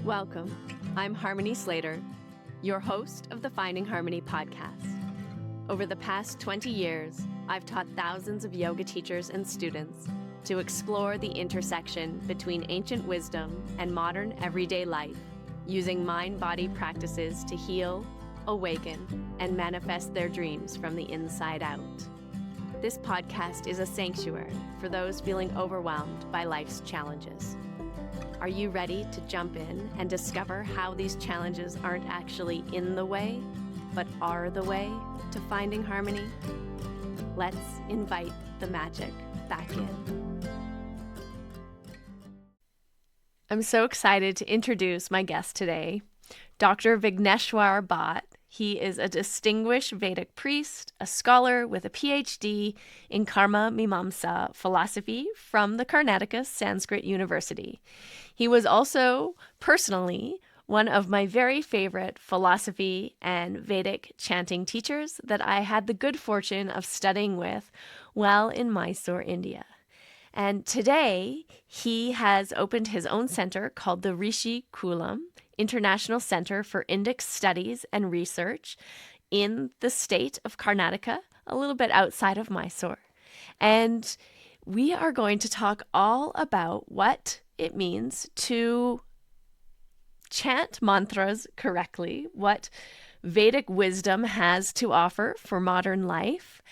Welcome. I'm Harmony Slater, your host of the Finding Harmony podcast. Over the past 20 years, I've taught thousands of yoga teachers and students to explore the intersection between ancient wisdom and modern everyday life, using mind-body practices to heal, awaken, and manifest their dreams from the inside out. This podcast is a sanctuary for those feeling overwhelmed by life's challenges. Are you ready to jump in and discover how these challenges aren't actually in the way, but are the way to finding harmony? Let's invite the magic back in. I'm so excited to introduce my guest today, Dr. Vigneshwar Bhat. He is a distinguished Vedic priest, a scholar with a PhD in Karma Mimamsa Philosophy from the Karnataka Sanskrit University. He was also, personally, one of my very favorite philosophy and Vedic chanting teachers that I had the good fortune of studying with while in Mysore, India. And today, he has opened his own center called the Rishikulam International Center for Vedic Studies and Research in the state of Karnataka, a little bit outside of Mysore. And we are going to talk all about what it means to chant mantras correctly, what Vedic wisdom has to offer for modern life,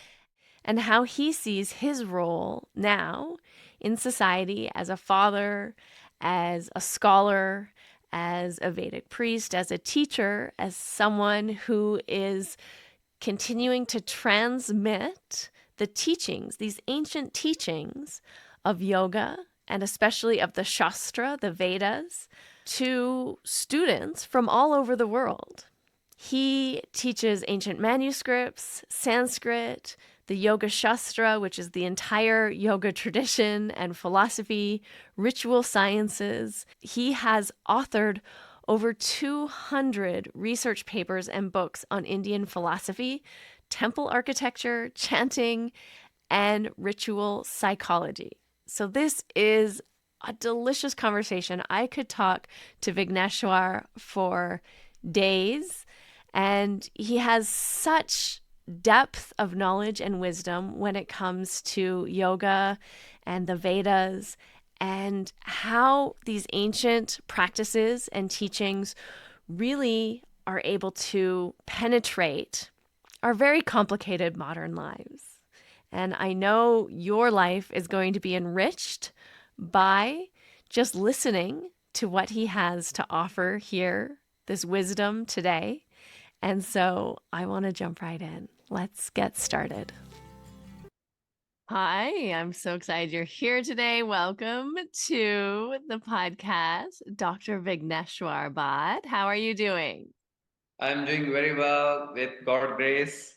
and how he sees his role now in society as a father, as a scholar, as a Vedic priest, as a teacher, as someone who is continuing to transmit the teachings, these ancient teachings of yoga, and especially of the Shastra, the Vedas, to students from all over the world. He teaches ancient manuscripts, Sanskrit, the Yoga Shastra, which is the entire yoga tradition and philosophy, ritual sciences. He has authored over 200 research papers and books on Indian philosophy, temple architecture, chanting, and ritual psychology. So this is a delicious conversation. I could talk to Vigneshwar for days, and he has such depth of knowledge and wisdom when it comes to yoga and the Vedas and how these ancient practices and teachings really are able to penetrate our very complicated modern lives. And I know your life is going to be enriched by just listening to what he has to offer here, this wisdom today. And so I want to jump right in. Let's get started. Hi, I'm so excited you're here today. Welcome to the podcast, Dr. Vigneshwar Bhat. How are you doing? I'm doing very well with God's grace.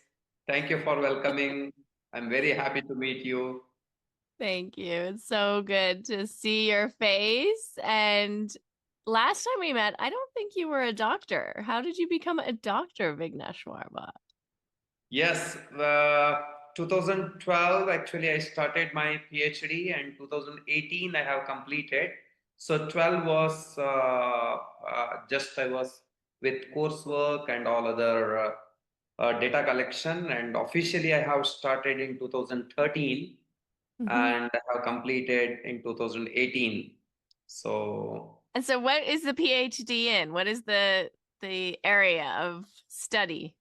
Thank you for welcoming. I'm very happy to meet you. Thank you. It's so good to see your face. And last time we met, I don't think you were a doctor. How did you become a doctor, Vigneshwar Bhat? Yes, 2012, actually, I started my PhD and 2018 I have completed. So 12 was just I was with coursework and all other data collection. And officially, I have started in 2013 and I have completed in 2018. So And so what is the PhD in? What is the area of study?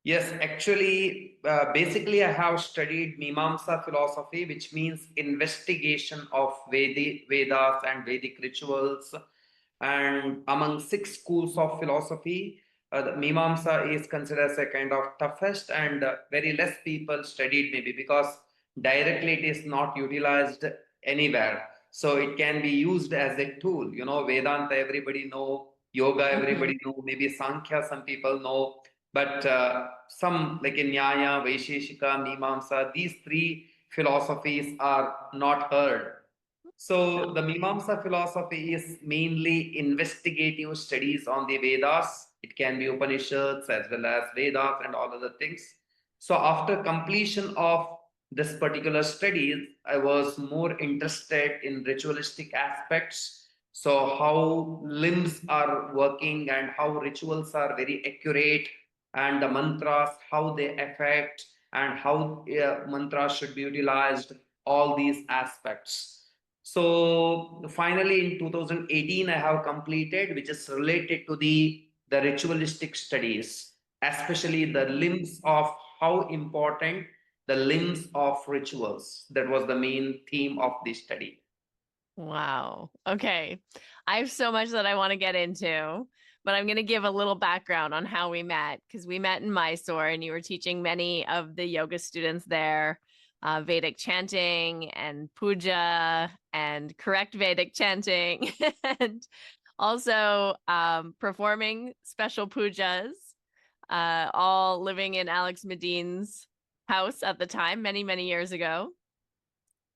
yes, actually, basically, I have studied Mimamsa philosophy, which means investigation of Vedas and Vedic rituals. And among six schools of philosophy, the Mimamsa is considered as a kind of toughest and very less people studied maybe because directly it is not utilized anywhere. So it can be used as a tool. You know, Vedanta, everybody know. Yoga, everybody know. Maybe Sankhya, some people know. But some like in Nyaya, Vaisheshika, Mimamsa, these three philosophies are not heard. So the Mimamsa philosophy is mainly investigative studies on the Vedas. It can be Upanishads as well as Vedas and all other things. So after completion of this particular studies, I was more interested in ritualistic aspects So how limbs are working and how rituals are very accurate, and the mantras, how they affect, and how mantras should be utilized, all these aspects. So finally in 2018, I have completed, which is related to the ritualistic studies, especially the limbs of how important the limbs of rituals. That was the main theme of the study. Wow. Okay. I have so much that I want to get into, but I'm going to give a little background on how we met because we met in Mysore and you were teaching many of the yoga students there Vedic chanting and puja and correct Vedic chanting and also performing special pujas, all living in Alex Medin's house at the time, many, many years ago.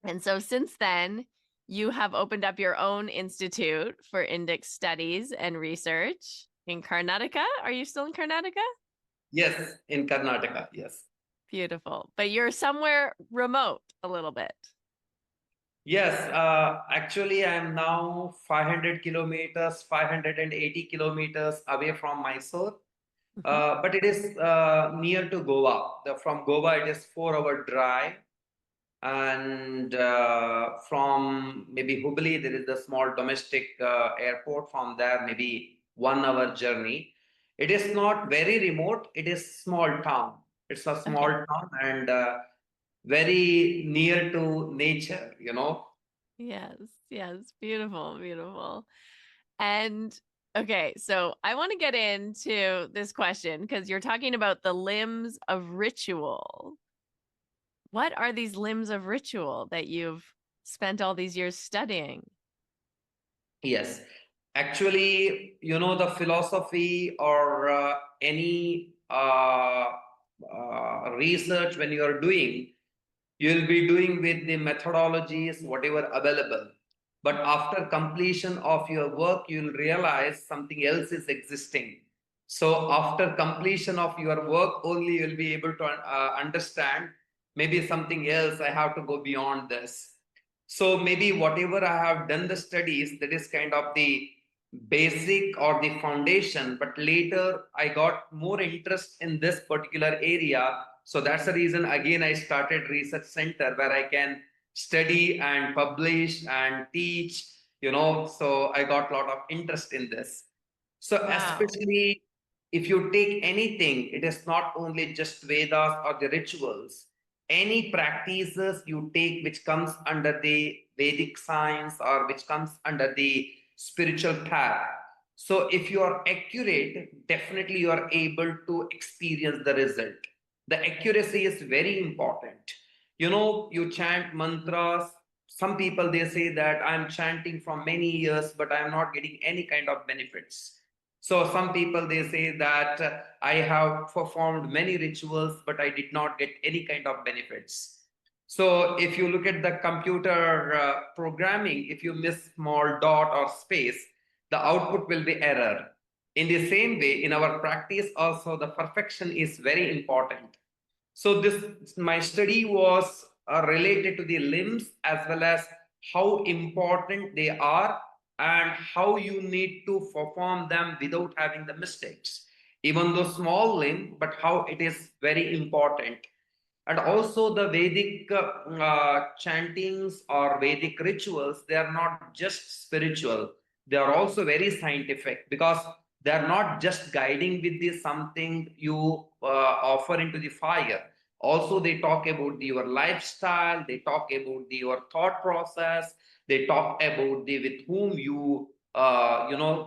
And so since then, you have opened up your own institute for Indic studies and research in Karnataka. Are you still in Karnataka? Yes, in Karnataka, yes. Beautiful. But you're somewhere remote a little bit. Yes, actually, I am now 500 kilometers, 580 kilometers away from Mysore, Mhm. but it is near to Goa. From Goa, it is 4 hour drive, and from maybe Hubli, there is a small domestic airport. From there, maybe 1 hour journey. It is not very remote. It is small town. It's a small Okay. town and very near to nature, Yes. Yes. Beautiful. Beautiful. And okay, so I want to get into this question because you're talking about the limbs of ritual. What are these limbs of ritual that you've spent all these years studying? Yes, actually, the philosophy or any research when you are doing, you'll be doing with the methodologies, whatever available. But after completion of your work, you'll realize something else is existing. So after completion of your work, only you'll be able to understand maybe something else. I have to go beyond this. So maybe whatever I have done the studies, that is kind of the basic or the foundation. But later I got more interest in this particular area. So that's the reason again I started research center where I can study and publish and teach, so I got a lot of interest in this. So Wow. especially if you take anything, it is not only just Vedas or the rituals. Any practices you take which comes under the Vedic science or which comes under the spiritual path. So if you are accurate, definitely you are able to experience the result. The accuracy is very important. You chant mantras. Some people they say that I'm chanting for many years, but I'm not getting any kind of benefits. So some people they say that I have performed many rituals, but I did not get any kind of benefits. So if you look at the computer programming, if you miss small dot or space, the output will be error. In the same way, in our practice also, the perfection is very important. So this my study was related to the limbs as well as how important they are and how you need to perform them without having the mistakes. Even though small limb, but how it is very important. And also the Vedic chantings or Vedic rituals, they are not just spiritual. They are also very scientific because they are not just guiding with the something you offer into the fire. Also, they talk about your lifestyle. They talk about your thought process. They talk about the with whom you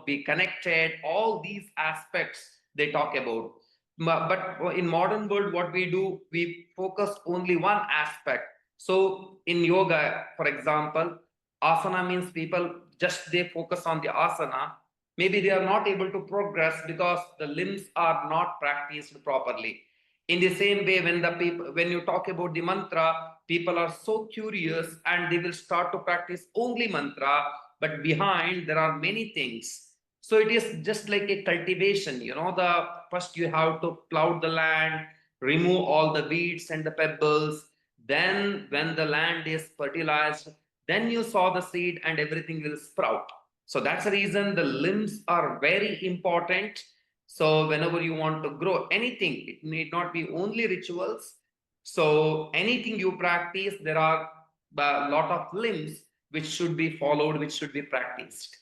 be connected. All these aspects they talk about. But in modern world, what we do, we focus only one aspect. So in yoga, for example, asana means people just they focus on the asana. Maybe they are not able to progress because the limbs are not practiced properly. In the same way, when you talk about the mantra, people are so curious and they will start to practice only mantra, but behind there are many things. So it is just like a cultivation. The first you have to plow the land, remove all the weeds and the pebbles. Then when the land is fertilized, then you sow the seed and everything will sprout. So that's the reason the limbs are very important. So whenever you want to grow anything, it need not be only rituals. So anything you practice, there are a lot of limbs which should be followed, which should be practiced.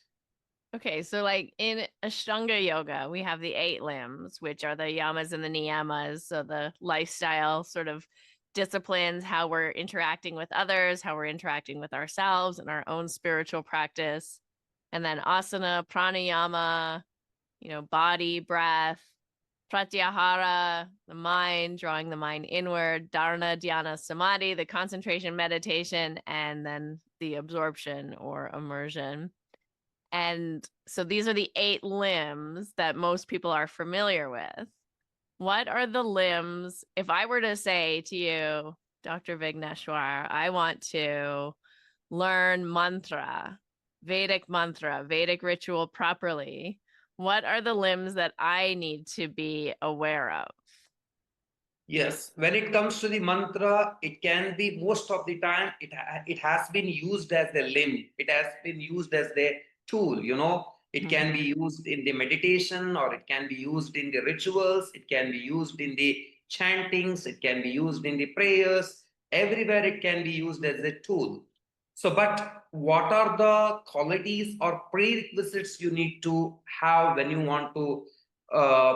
Okay, so like in Ashtanga yoga, we have the 8 limbs, which are the yamas and the niyamas. So the lifestyle sort of disciplines, how we're interacting with others, how we're interacting with ourselves and our own spiritual practice. And then asana, pranayama, body, breath, pratyahara, the mind, drawing the mind inward, dharana, dhyana, samadhi, the concentration meditation, and then the absorption or immersion. And so these are the 8 limbs that most people are familiar with. What are the limbs? If I were to say to you, Dr. Vigneshwar, I want to learn mantra, Vedic ritual properly, what are the limbs that I need to be aware of? Yes, when it comes to the mantra, it can be most of the time it has been used as a limb. It has been used as the tool. It Mm-hmm. can be used in the meditation, or it can be used in the rituals. It can be used in the chantings. It can be used in the prayers. Everywhere it can be used as a tool. So, but what are the qualities or prerequisites you need to have when you want to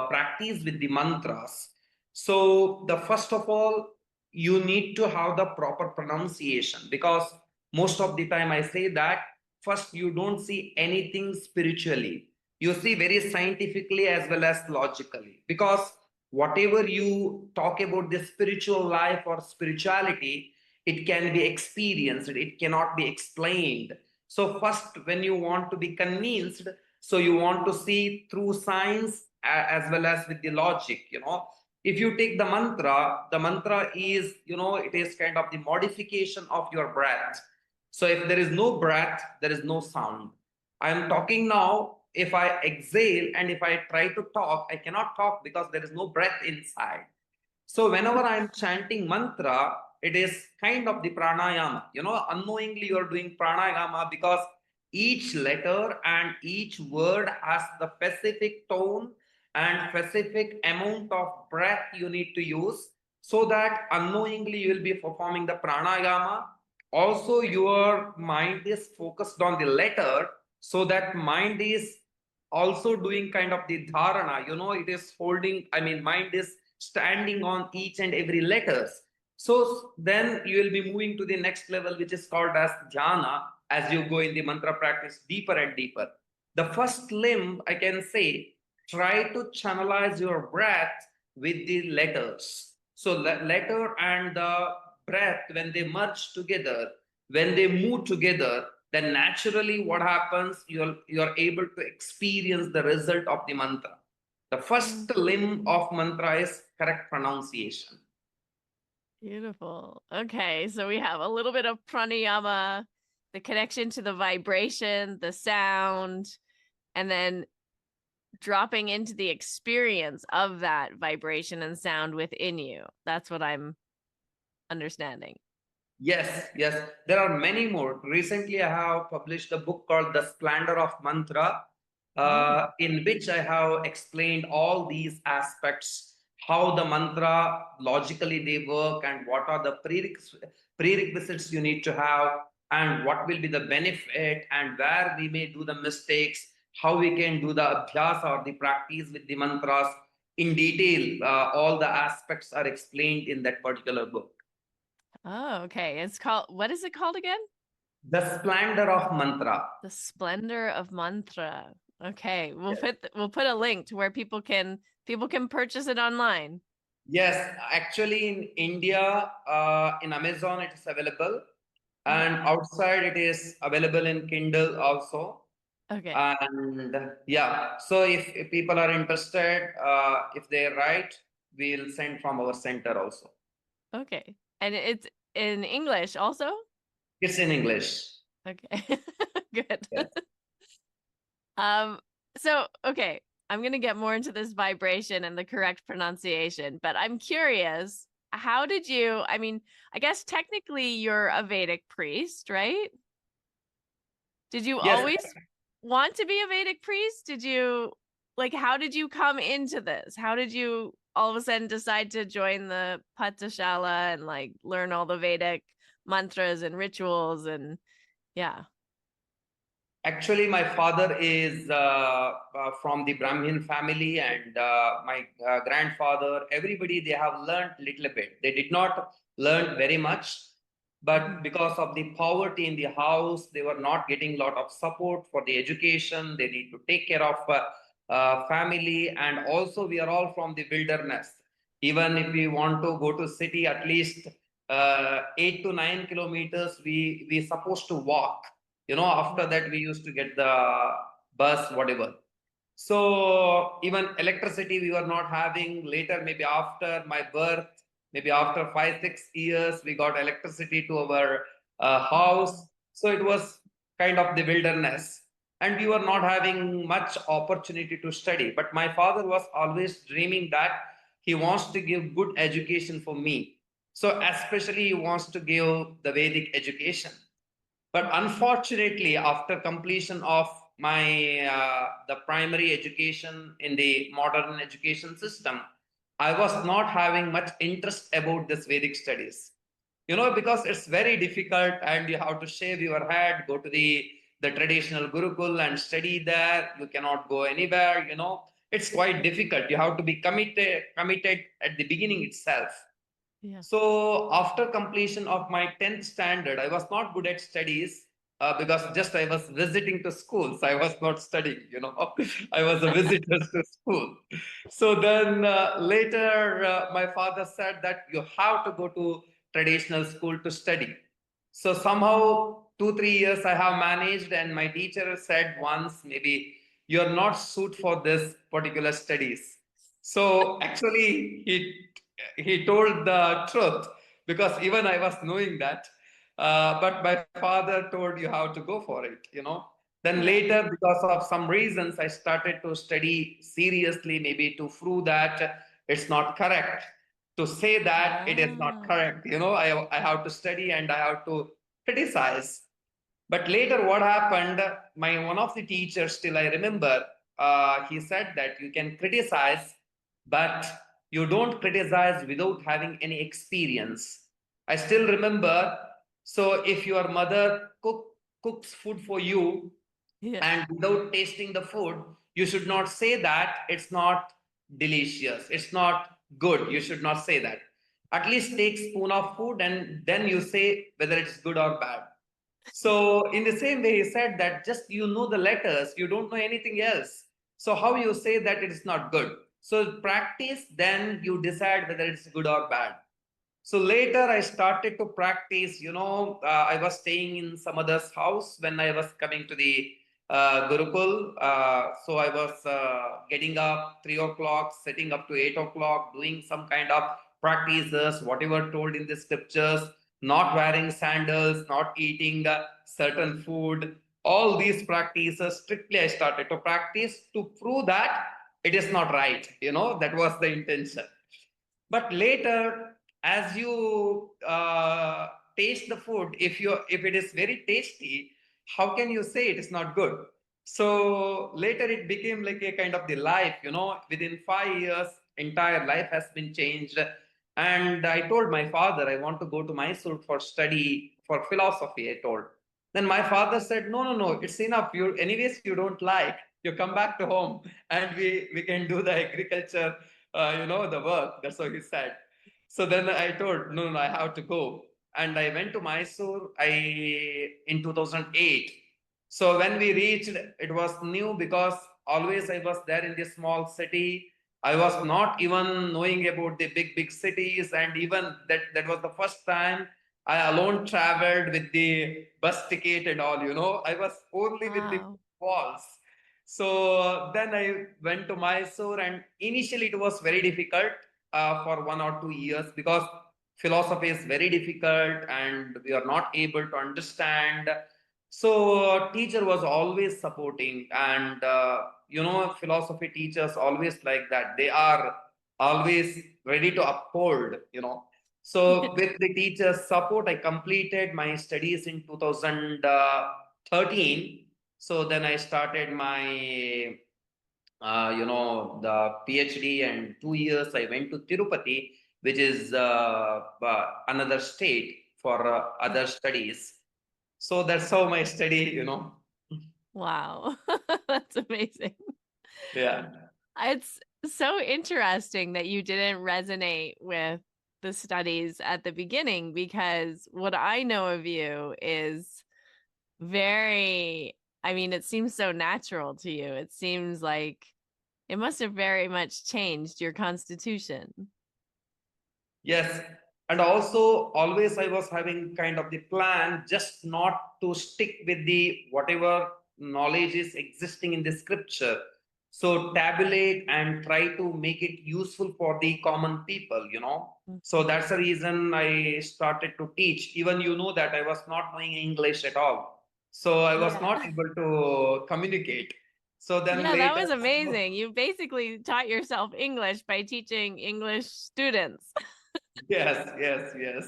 practice with the mantras? So the first of all, you need to have the proper pronunciation, because most of the time I say that first you don't see anything spiritually. You see very scientifically as well as logically, because whatever you talk about the spiritual life or spirituality, it can be experienced, it cannot be explained. So first, when you want to be convinced, so you want to see through science as well as with the logic. If you take the mantra is, it is kind of the modification of your breath. So if there is no breath, there is no sound. I am talking now. If I exhale and if I try to talk, I cannot talk because there is no breath inside. So whenever I'm chanting mantra, it is kind of the pranayama. Unknowingly you are doing pranayama, because each letter and each word has the specific tone and specific amount of breath you need to use, so that unknowingly you will be performing the pranayama. Also, your mind is focused on the letter, so that mind is also doing kind of the dharana. It is holding, I mean, mind is standing on each and every letters. So then you will be moving to the next level, which is called as jhana, as you go in the mantra practice deeper and deeper. The first limb, I can say, try to channelize your breath with the letters. So letter and the breath, when they merge together, when they move together, then naturally what happens, you're able to experience the result of the mantra. The first limb of mantra is correct pronunciation. Beautiful. Okay, so we have a little bit of pranayama, the connection to the vibration, the sound, and then dropping into the experience of that vibration and sound within you. That's what I'm understanding. Yes, yes. There are many more. Recently, I have published a book called The Splendor of Mantra, Oh. in which I have explained all these aspects, how the mantra logically they work, and what are the prerequisites you need to have, and what will be the benefit, and where we may do the mistakes, how we can do the abhyas or the practice with the mantras in detail. All the aspects are explained in that particular book. Oh, okay. It's called, what is it called again? The Splendor of Mantra. The Splendor of Mantra. Okay, Yes. we'll put a link to where people can purchase it online. Yes, actually in India, in Amazon it is available, Okay. and outside it is available in Kindle also. Okay. And yeah, so if people are interested, if they write, we'll send from our center also. Okay. And it's in English also? It's in English. Okay. Good. Yes. Um, so okay, I'm gonna get more into this vibration and the correct pronunciation, but I'm curious, how did you, I mean, I guess technically you're a Vedic priest, right? Did you Yes, always want to be a Vedic priest? Did you like how did you come into this? How did you all of a sudden decide to join the Pathashala and like learn all the Vedic mantras and rituals and yeah. Actually, my father is from the Brahmin family, and my grandfather, everybody, they have learned little bit. They did not learn very much, but because of the poverty in the house, they were not getting lot of support for the education. They need to take care of family, and also we are all from the wilderness. Even if we want to go to city, at least 8 to 9 kilometers, we supposed to walk. After that we used to get the bus, whatever. So even electricity we were not having. Later, maybe after my birth, maybe after 5 6 years, we got electricity to our house. So it was kind of the wilderness, and we were not having much opportunity to study. But my father was always dreaming that he wants to give good education for me. So especially he wants to give the Vedic education. But unfortunately, after completion of my the primary education in the modern education system, I was not having much interest about this Vedic studies. Because it's very difficult, and you have to shave your head, go to the traditional Gurukul and study there. You cannot go anywhere. It's quite difficult. You have to be committed at the beginning itself. Yeah. So after completion of my 10th standard, I was not good at studies because just I was visiting to schools. I was not studying. I was a visitor to school. So then later, my father said that you have to go to traditional school to study. So somehow 2 3 years I have managed, and my teacher said once, maybe you're not suit for this particular studies. So actually, he told the truth, because even I was knowing that. But my father told you how to go for it. Then Yeah. later, because of some reasons, I started to study seriously, maybe to prove that it's not correct. To say that it is not Ah. correct, I have to study and I have to criticize. But later, what happened? My one of the teachers, still I remember, he said that you can criticize, but you don't criticize without having any experience. I still remember. So if your mother cooks food for you, Yeah. and without tasting the food, you should not say that it's not delicious, it's not good. You should not say that. At least take spoon of food and then you say whether it's good or bad. So, in the same way, he said that just you know the letters, you don't know anything else. So, how you say that it is not good? So, practice, then you decide whether it's good or bad. So, later I started to practice. I was staying in some other's house when I was coming to the Gurukul. So, I was getting up 3 o'clock, sitting up to 8 o'clock, doing some kind of practices, whatever told in the scriptures, not wearing sandals, not eating certain food. All these practices strictly I started to practice to prove that it is not right. That was the intention. But later, as you taste the food, if it is very tasty, how can you say it is not good? So later it became like a kind of the life. Within 5 years, entire life has been changed. And I told my father I want to go to Mysore for study for philosophy. I told. Then my father said, no, no, no, it's enough. You anyways you don't like. You come back to home and we can do the agriculture, the work. That's what he said. So then I told, no, no, I have to go. And I went to Mysore in 2008. So when we reached, it was new because always I was there in this small city. I was not even knowing about the big, big cities. And even that was the first time I alone traveled with the bus ticket and all. I was only with the Wow. walls. So then I went to Mysore, and initially it was very difficult for 1 or 2 years because philosophy is very difficult and we are not able to understand. So teacher was always supporting, and philosophy teachers always like that. They are always ready to uphold. So with the teacher's support, I completed my studies in 2013. So then I started my the PhD, and 2 years I went to Tirupati, which is another state for other studies. So that's how my study. Wow. That's amazing. Yeah. It's so interesting that you didn't resonate with the studies at the beginning, because what I know of you is very, I mean, it seems so natural to you. It seems like it must have very much changed your constitution. Yes. And also, always I was having kind of the plan just not to stick with the whatever knowledge is existing in the scripture. So, tabulate and try to make it useful for the common people. So, Mhm. that's the reason I started to teach. Even that I was not knowing English at all. So, I was Yeah. not able to communicate. So, then Yeah, that later, was amazing. You basically taught yourself English by teaching English students. yes, yes, yes.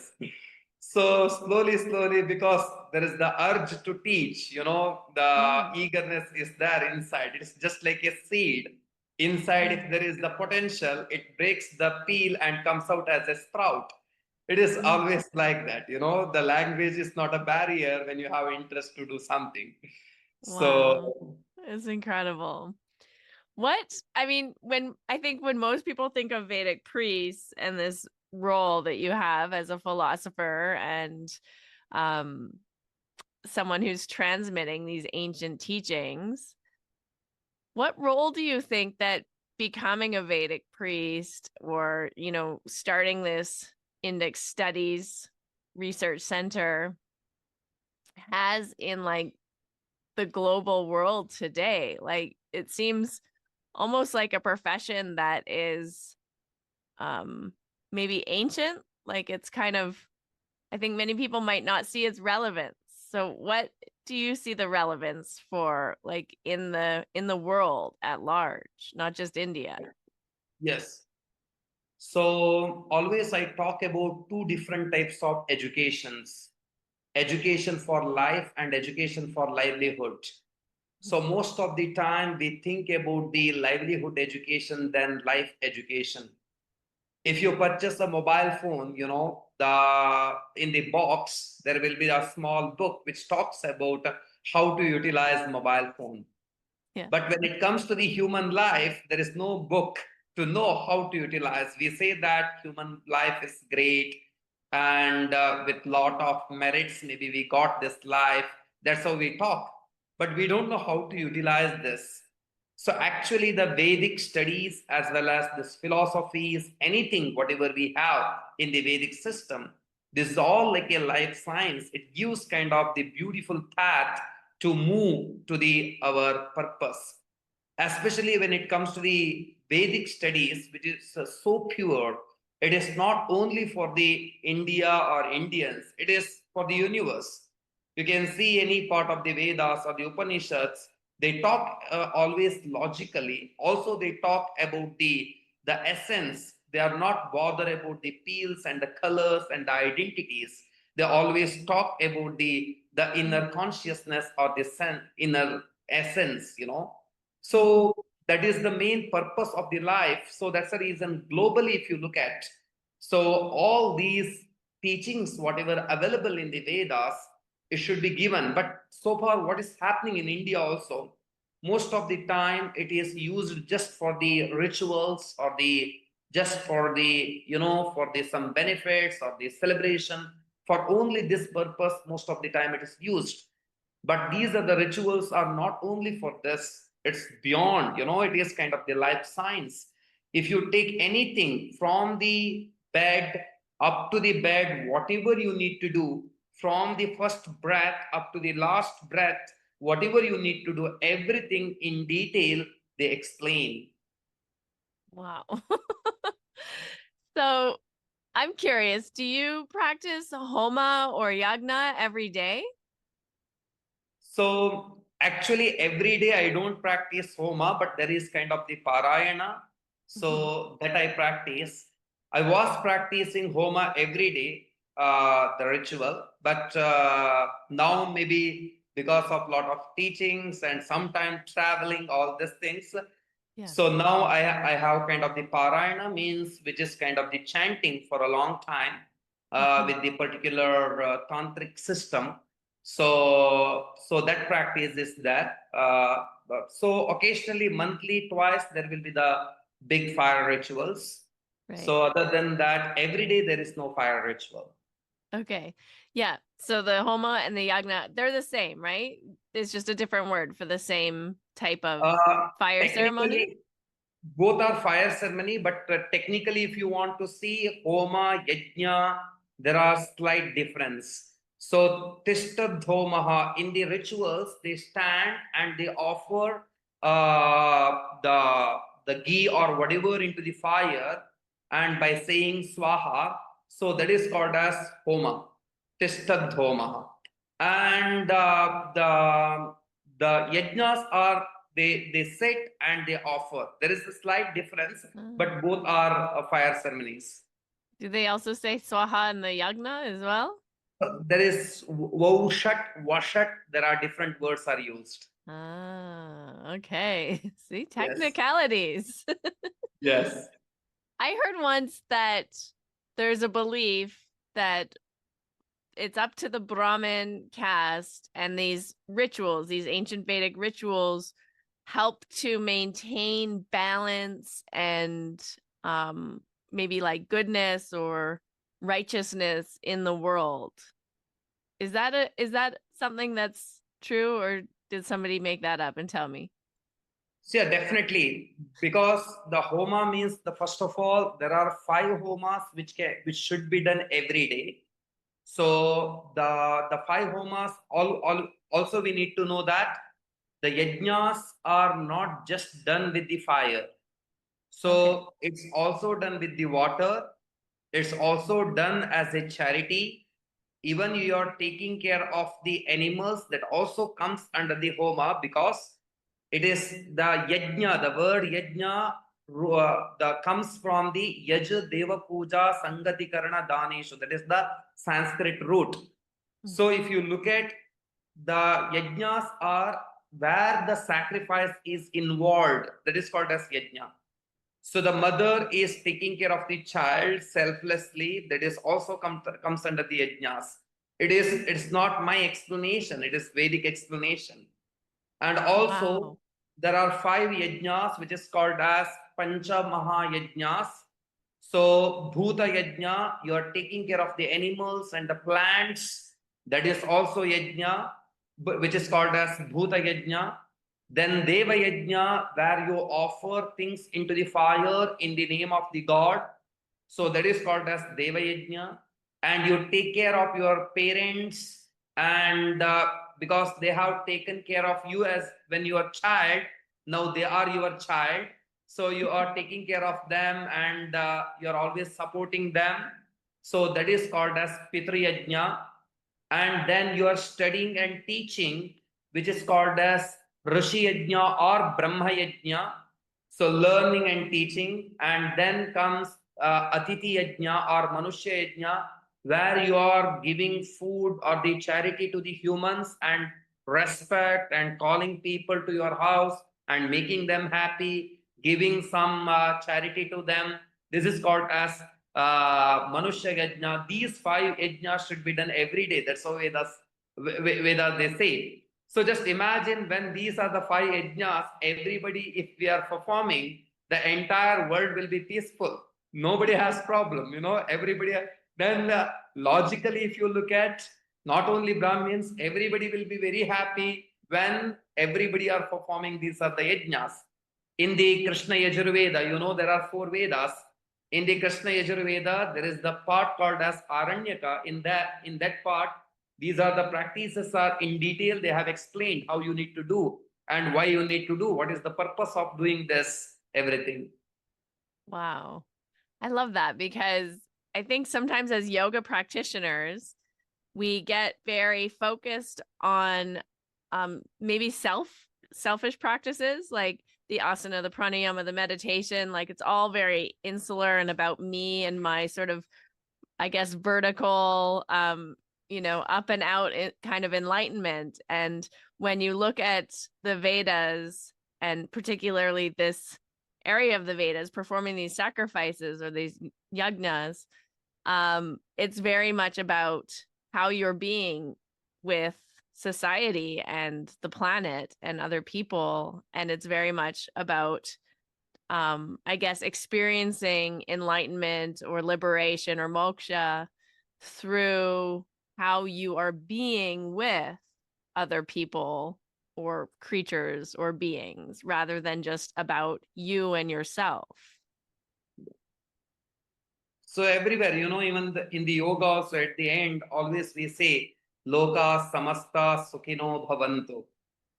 So slowly, slowly, because there is the urge to teach, the Yeah. eagerness is there inside. It's just like a seed. Inside, Yeah. if there is the potential, it breaks the peel and comes out as a sprout. It is Yeah. always like that. The language is not a barrier when you have interest to do something. Wow. So, It's incredible. What, I mean, when most people think of Vedic priests and this role that you have as a philosopher and um, someone who's transmitting these ancient teachings, what role do you think that becoming a Vedic priest or, starting this Indic studies research center has in like the global world today? Like, it seems almost like a profession that is um maybe ancient, like it's kind of, I think many people might not see its relevance. So what do you see the relevance for, like in the world at large, not just India? yes. So always I talk about two different types of educations: education for life and education for livelihood. So most of the time we think about the livelihood education than life education. If you purchase a mobile phone, the in the box there will be a small book which talks about how to utilize mobile phone. Yeah. But when it comes to the human life, there is no book to know how to utilize. We say that human life is great and with lot of merits, maybe we got this life. That's how we talk. But we don't know how to utilize this. So actually, the Vedic studies as well as this philosophies, anything, whatever we have in the Vedic system, this is all like a life science. It gives kind of the beautiful path to move to the our purpose, especially when it comes to the Vedic studies, which is so pure. It is not only for the India or Indians, it is for the universe. You can see any part of the Vedas or the Upanishads, they talk always logically. Also, they talk about the essence. They are not bothered about the peels and the colors and the identities. They always talk about the inner consciousness or the inner essence. Mhm. So that is the main purpose of the life. So that's the reason globally, if you look at, so all these teachings, whatever available in the Vedas, it should be given. But so far, what is happening in India also, most of the time it is used just for the rituals or the just for for the some benefits or the celebration. For only this purpose, most of the time it is used. But these are the rituals are not only for this, it's beyond, it is kind of the life science. If you take anything from the bed up to the bed, whatever you need to do, from the first breath up to the last breath, whatever you need to do, everything in detail, they explain. Wow. So I'm curious, do you practice homa or yagna every day? So actually, every day I don't practice Homa, but there is kind of the Parayana. Mhm. So that I practice. I was practicing Homa every day, the ritual, but now maybe because of lot of teachings and sometimes traveling, all these things. Yeah. So now I have kind of the parayana means, which is kind of the chanting for a long time with the particular tantric system. So that practice is there. So occasionally, monthly, twice, there will be the big fire rituals. Right. So other than that, every day there is no fire ritual. Okay. Yeah. So the Homa and the Yagna, they're the same, right? It's just a different word for the same type of fire ceremony. Technically, both are fire ceremony, but technically, if you want to see Homa, Yajna, there are slight difference. So Tishtadhomaha, in the rituals, they stand and they offer the ghee or whatever into the fire, and by saying Swaha, so that is called as Homa, Tishtadhomaha. And the yajnas are, they sit and they offer. There is a slight difference, but both are fire ceremonies. Do they also say Swaha in the Yagna as well? There is Vaushat, Vashat, there are different words are used. Ah, okay. See, Yes. technicalities. Yes. I heard once that there's a belief that it's up to the Brahmin caste, and these rituals, these ancient Vedic rituals, help to maintain balance and maybe like goodness or righteousness in the world. Is that something that's true, or did somebody make that up and tell me? So yeah, definitely, because the homa means, the first of all, there are 5 homas which should be done every day. So the 5 homas, all also we need to know that the yajnas are not just done with the fire. So it's also done with the water. It's also done as a charity. Even you are taking care of the animals, that also comes under the homa, because it is the yajna. The word yajna comes from the yaja deva puja sangati karana daneshu. That is the Sanskrit root. So if you look at, the yajnas are where the sacrifice is involved. That is called as yajna. So the mother is taking care of the child selflessly. That is also comes under the yajnas. It's not my explanation. It is Vedic explanation. And also, Wow. there are 5 yajnas, which is called as Pancha Maha Yajnas. So, Bhuta Yajna, you are taking care of the animals and the plants. That is also Yajna, which is called as Bhuta Yajna. Then Deva Yajna, where you offer things into the fire in the name of the God. So, that is called as Deva Yajna. And you take care of your parents, and because they have taken care of you as when you are child, now they are your child, so you are taking care of them, and you are always supporting them. So that is called as pitru yajna. And then you are studying and teaching, which is called as rishi yajna or brahma yajna. So learning and teaching. And then comes atiti yajna or manushya yajna, where you are giving food or the charity to the humans, and respect, and calling people to your house and making them happy, giving some charity to them. This is called as Manushya Yajna. These 5 yajnas should be done every day. That's how Vedas they say. So just imagine, when these are the 5 yajnas, everybody, if we are performing, the entire world will be peaceful. Nobody has problem, everybody. Then logically, if you look at, not only Brahmins, everybody will be very happy when everybody are performing these are the yajnas. In the Krishna Yajurveda, there are 4 Vedas. In the Krishna Yajurveda, there is the part called as Aranyaka. In that part, these are the practices are in detail. They have explained how you need to do and why you need to do. What is the purpose of doing this? Everything. Wow. I love that, because I think sometimes as yoga practitioners, we get very focused on maybe selfish practices like the asana, the pranayama, the meditation. Like, it's all very insular and about me and my sort of, I guess, vertical up and out kind of enlightenment. And when you look at the Vedas, and particularly this area of the Vedas, performing these sacrifices or these yagnas, it's very much about how you're being with society and the planet and other people. And it's very much about, I guess, experiencing enlightenment or liberation or moksha through how you are being with other people or creatures or beings rather than just about you and yourself. So everywhere, even in the yoga also at the end, always we say, Loka samasta sukhino bhavantu.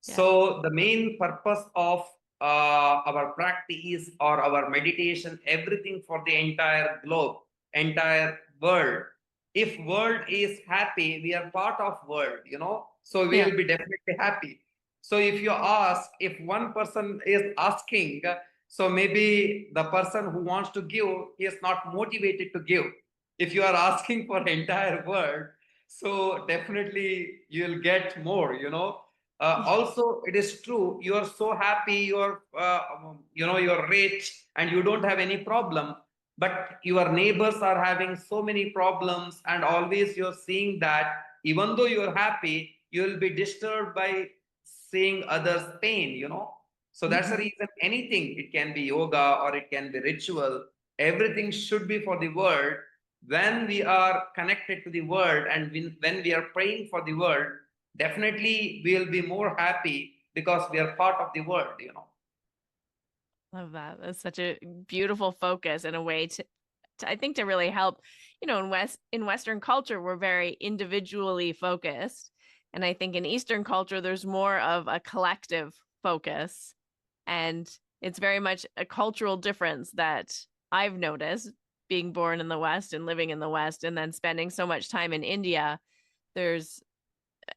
Yeah. So the main purpose of our practice or our meditation, everything for the entire globe, entire world. If world is happy, we are part of world. So we Yeah. will be definitely happy. So if you ask, if one person is asking, so maybe the person who wants to give is not motivated to give. If you are asking for entire world, so definitely you'll get more. Also, it is true. You are so happy. You're rich, and you don't have any problem. But your neighbors are having so many problems, and always you're seeing that even though you're happy, you will be disturbed by seeing others' pain. So that's the reason anything, it can be yoga or it can be ritual, everything should be for the world. When we are connected to the world and when we are praying for the world, definitely we'll be more happy because we are part of the world. Love that. That's such a beautiful focus and a way to I think to really help, in Western culture, we're very individually focused. And I think in Eastern culture, there's more of a collective focus. And it's very much a cultural difference that I've noticed being born in the West and living in the West and then spending so much time in India. There's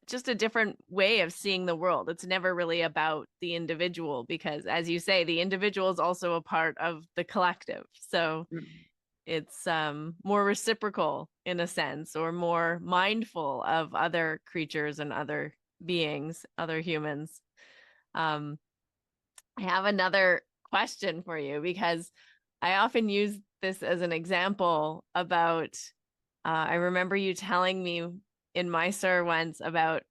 just a different way of seeing the world. It's never really about the individual because, as you say, the individual is also a part of the collective. So it's more reciprocal in a sense, or more mindful of other creatures and other beings, other humans. I have another question for you because I often use this as an example about, I remember you telling me in Mysore once about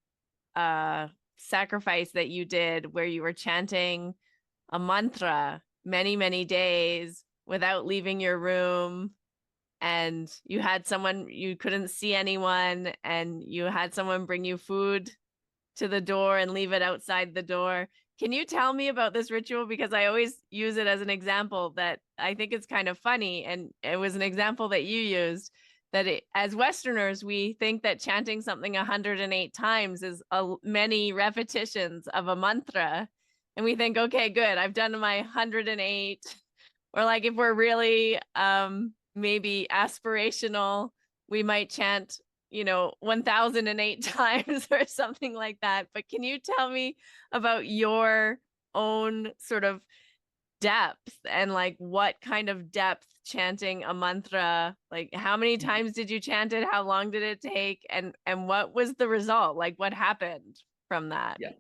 a sacrifice that you did where you were chanting a mantra many, many days without leaving your room. And you couldn't see anyone, and you had someone bring you food to the door and leave it outside the door. Can you tell me about this ritual? Because I always use it as an example that I think it's kind of funny. And it was an example that you used that as Westerners, we think that chanting something 108 times is many repetitions of a mantra. And we think, okay, good, I've done my 108. Or like if we're really maybe aspirational, we might chant 1008 times or something like that. But can you tell me about your own sort of depth and like what kind of depth chanting a mantra, like how many times did you chant it, how long did it take, and what was the result, like what happened from that? Yeah.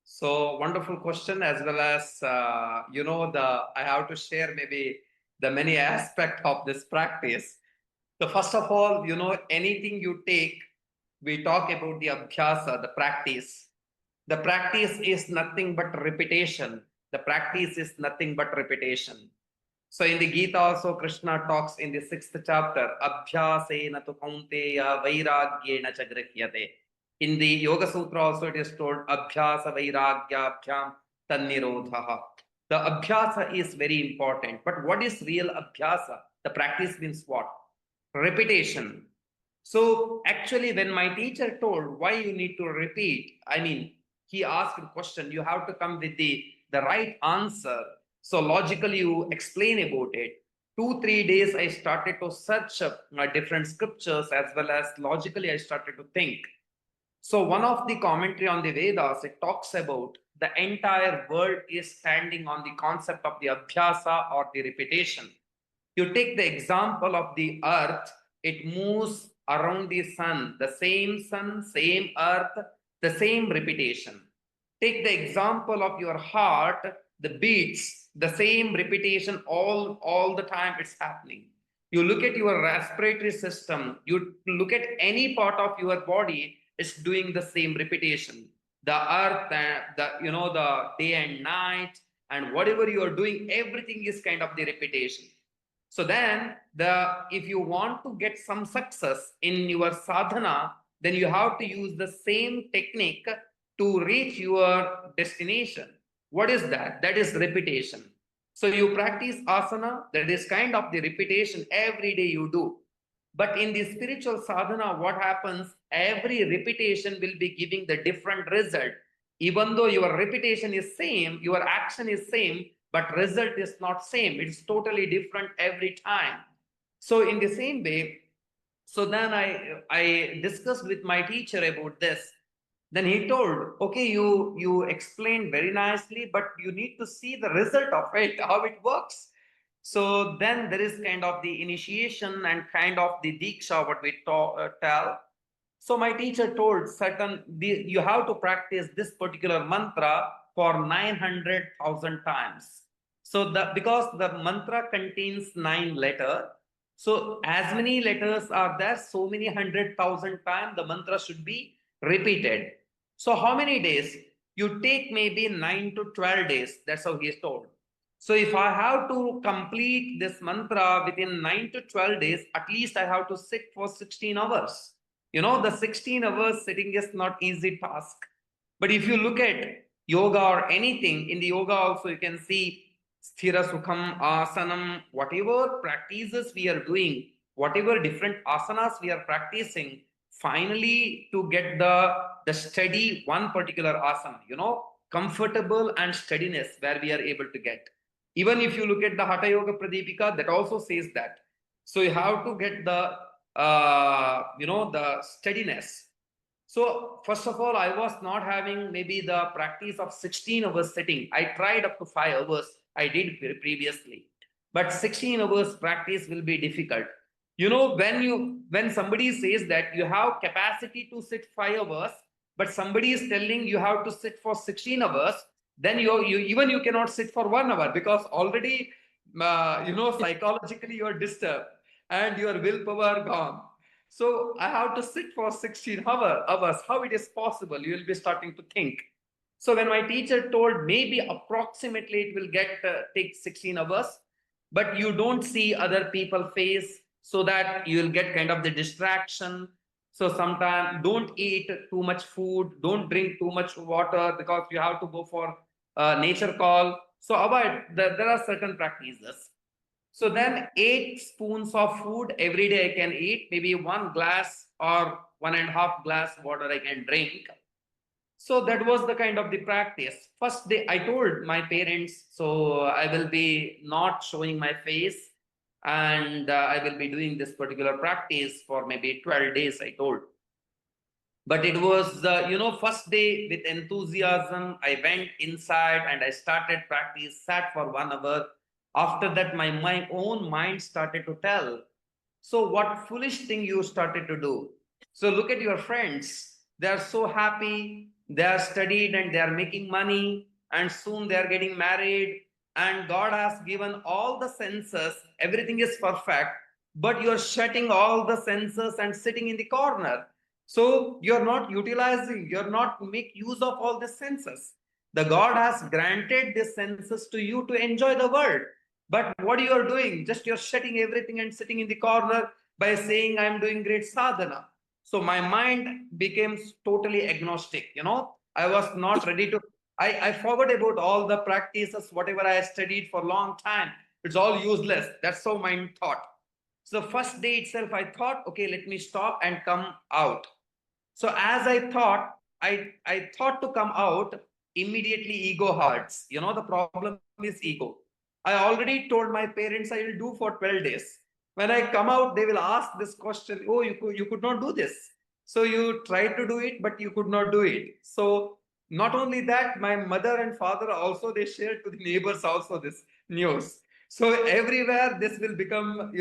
So wonderful question, as well as I have to share maybe the many aspect of this practice. So first of all, anything you take, we talk about the abhyasa, the practice. The practice is nothing but repetition. The practice is nothing but repetition. So in the Gita also, Krishna talks in the 6th chapter, Abhyasena tu kaunteya vairagyena cha grihyate. In the Yoga Sutra also it is told, Abhyasa vairagyabhyam tannirodhaha. The Abhyasa is very important. But what is real Abhyasa? The practice means what? Repetition. So actually, when my teacher told why you need to repeat, I mean, he asked a question, you have to come with the right answer. So logically, you explain about it. 2 3 days, I started to search different scriptures, as well as logically, I started to think. So one of the commentary on the Vedas, it talks about the entire world is standing on the concept of the abhyasa or the repetition. You take the example of the earth, it moves around the sun, same earth, the same repetition. Take the example of your heart, the beats, the same repetition all the time it's happening. You look at your respiratory system, you look at any part of your body, it's doing the same repetition. The earth, the day and night, and whatever you are doing, everything is kind of the repetition. So then, if you want to get some success in your sadhana, then you have to use the same technique to reach your destination. What is that? That is repetition. So you practice asana, that is kind of the repetition every day you do. But in the spiritual sadhana, what happens? Every repetition will be giving the different result. Even though your repetition is same, your action is same, but result is not same. It's totally different every time. So in the same way, so then I discussed with my teacher about this. Then he told, okay, you explained very nicely, but you need to see the result of it, how it works. So then there is kind of the initiation and kind of the diksha, what we tell. So my teacher told you have to practice this particular mantra for 900,000 times. So because the mantra contains 9 letters, so as many letters are there, so many 100,000 times the mantra should be repeated. So how many days? You take maybe 9 to 12 days. That's how he is told. So if I have to complete this mantra within 9 to 12 days, at least I have to sit for 16 hours. The 16 hours sitting is not easy task. But if you look at yoga or anything, in the yoga also you can see sthira sukham, asanam, whatever practices we are doing, whatever different asanas we are practicing, finally to get the steady one particular asana, comfortable and steadiness where we are able to get. Even if you look at the Hatha Yoga Pradipika, that also says that. So you have to get the steadiness. So first of all, I was not having maybe the practice of 16 hours sitting. I tried up to 5 hours. I did previously, but 16 hours practice will be difficult. When somebody says that you have capacity to sit 5 hours, but somebody is telling you have to sit for 16 hours, then you cannot sit for 1 hour because already psychologically you are disturbed and your willpower gone. So I have to sit for 16 hours. How it is possible? You will be starting to think. So when my teacher told maybe approximately it will take 16 hours, but you don't see other people face, so that you will get kind of the distraction. So sometimes don't eat too much food, don't drink too much water because you have to go for nature call. So avoid, there are certain practices. So then 8 spoons of food every day I can eat, maybe 1 glass or 1.5 glass water I can drink. So that was the kind of the practice. First day I told my parents, so I will be not showing my face and I will be doing this particular practice for maybe 12 days, I told. But it was, first day with enthusiasm, I went inside and I started practice, sat for 1 hour. After that, my own mind started to tell. So what foolish thing you started to do? So look at your friends. They are so happy. They are studied and they are making money. And soon they are getting married. And God has given all the senses. Everything is perfect. But you are shutting all the senses and sitting in the corner. So you're not utilizing, you're not make use of all the senses. The God has granted the senses to you to enjoy the world. But what you are doing, just you're shutting everything and sitting in the corner by saying I'm doing great sadhana. So my mind became totally agnostic. I was not ready to. I forgot about all the practices, whatever I studied for a long time. It's all useless. That's how mind thought. So first day itself, I thought, okay, let me stop and come out. So as I thought to come out, immediately ego hurts. The problem is ego. I already told my parents I will do for 12 days. When I come out, they will ask this question, oh, you could not do this. So you tried to do it, but you could not do it. So not only that, my mother and father also, they shared to the neighbors also this news. So everywhere this will become,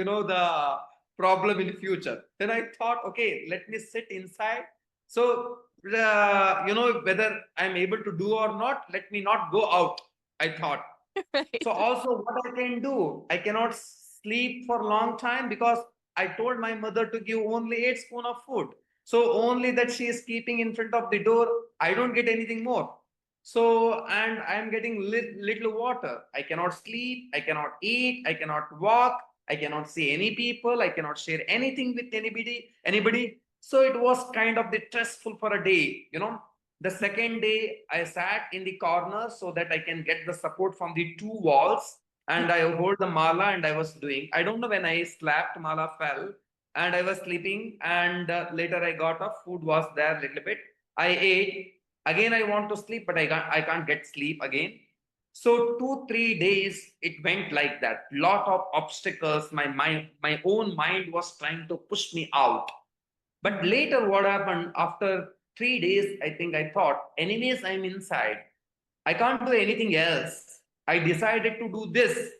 problem in future. Then I thought, okay, let me sit inside. So, whether I'm able to do or not, let me not go out, I thought. Right. So also what I can do, I cannot sleep for a long time because I told my mother to give only 8 spoons of food. So only that she is keeping in front of the door, I don't get anything more. So, and I'm getting little water. I cannot sleep, I cannot eat, I cannot walk, I cannot see any people, I cannot share anything with anybody. So it was kind of the stressful for a day. The second day, I sat in the corner so that I can get the support from the two walls. And I hold the mala and I was doing. I don't know when I slapped, mala fell and I was sleeping. And later I got up, food was there a little bit. I ate. Again, I want to sleep, but I can't get sleep again. So 2, 3 days it went like that. Lot of obstacles. My own mind was trying to push me out. But later, what happened after 3 days? I think I thought, anyways, I'm inside. I can't do anything else. I decided to do this.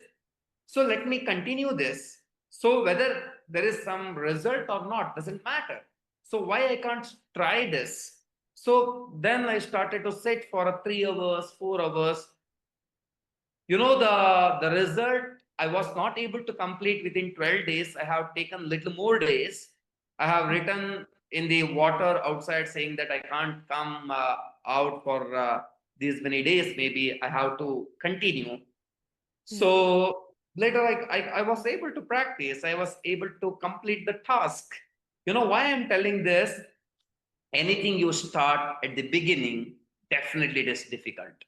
So let me continue this. So whether there is some result or not doesn't matter. So why I can't try this? So then I started to sit for a 3 hours, 4 hours. The result I was not able to complete within 12 days. I have taken little more days. I have written in the water outside saying that I can't come out for these many days. Maybe I have to continue. So later I was able to practice. I was able to complete the task. You know why I'm telling this? Anything you start at the beginning, definitely it is difficult.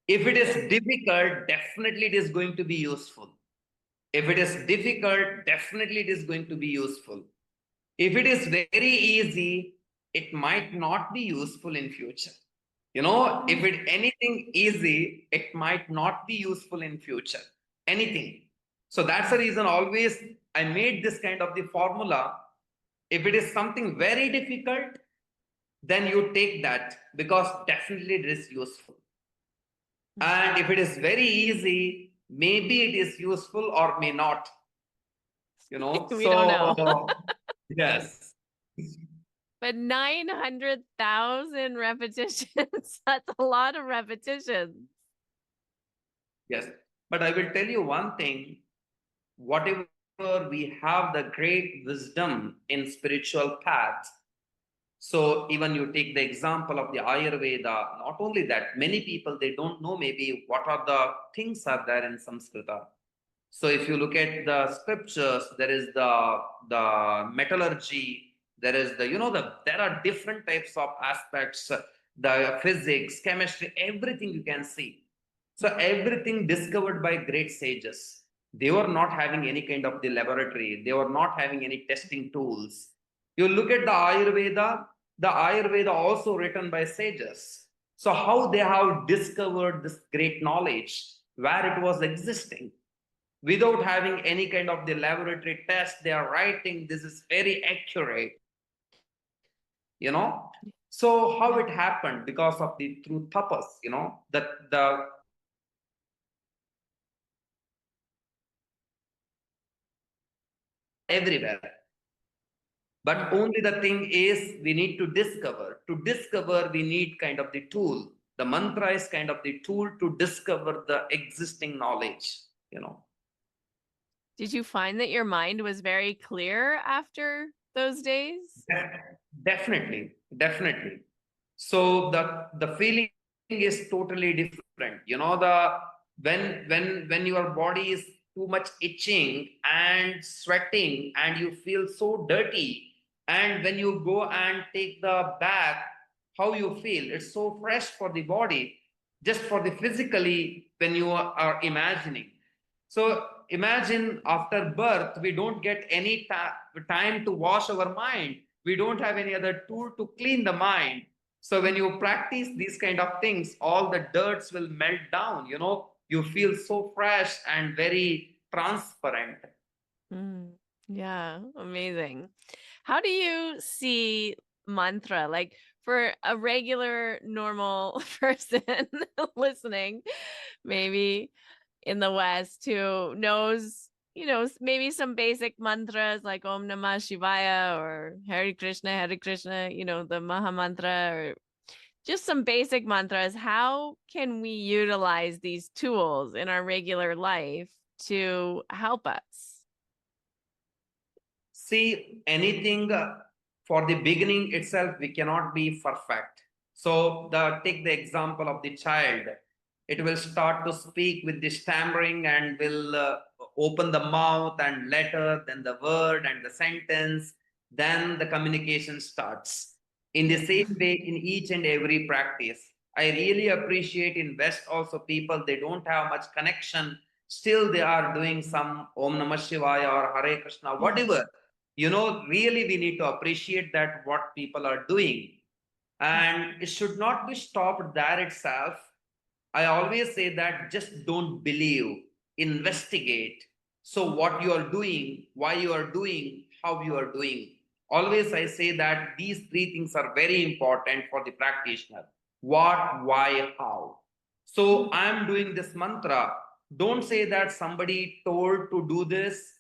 If it is difficult, definitely it is going to be useful. If it is difficult, definitely it is going to be useful. If it is very easy, it might not be useful in future. If it anything easy, it might not be useful in future. Anything. So that's the reason always I made this kind of the formula. If it is something very difficult, then you take that because definitely it is useful. And if it is very easy, maybe it is useful or may not. We don't know. Yes, But 900,000 repetitions, that's a lot of repetitions. yes. But I will tell you one thing, whatever we have the great wisdom in spiritual paths. So even you take the example of the Ayurveda, not only that, many people they don't know maybe what are the things are there in Samskrita. So if you look at the scriptures, there is the metallurgy, there is there are different types of aspects, the physics, chemistry, everything you can see. So everything discovered by great sages. They were not having any kind of the laboratory. They were not having any testing tools. You look at the Ayurveda also written by sages. So how they have discovered this great knowledge where it was existing without having any kind of the laboratory test, they are writing this is very accurate. So how it happened because of the through tapas, that the everywhere. But only the thing is we need to discover. To discover, we need kind of the tool. The mantra is kind of the tool to discover the existing knowledge. Did you find that your mind was very clear after those days? Definitely, definitely. So the feeling is totally different. When your body is too much itching and sweating and you feel so dirty, and when you go and take the bath, how you feel? It's so fresh for the body, just for the physically when you are imagining. So imagine after birth, we don't get any time to wash our mind. We don't have any other tool to clean the mind. So when you practice these kind of things, all the dirts will melt down. You feel so fresh and very transparent. Yeah, amazing. How do you see mantra? Like for a regular, normal person listening, maybe in the West who knows maybe some basic mantras like Om Namah Shivaya or Hare Krishna, the Maha Mantra, or just some basic mantras. How can we utilize these tools in our regular life to help us? See, anything for the beginning itself, we cannot be perfect. So, take the example of the child. It will start to speak with the stammering and will open the mouth and letter, then the word and the sentence, then the communication starts. In the Yeah. same way, in each and every practice, I really appreciate in West also people, they don't have much connection. Still, they are doing some Om Namah Shivaya or Hare Krishna, whatever. Really we need to appreciate that what people are doing, and it should not be stopped there itself. I always say that just don't believe, investigate. So what you are doing, why you are doing, how you are doing. Always I say that these three things are very important for the practitioner. What, why, how. So I'm doing this mantra. Don't say that somebody told to do this.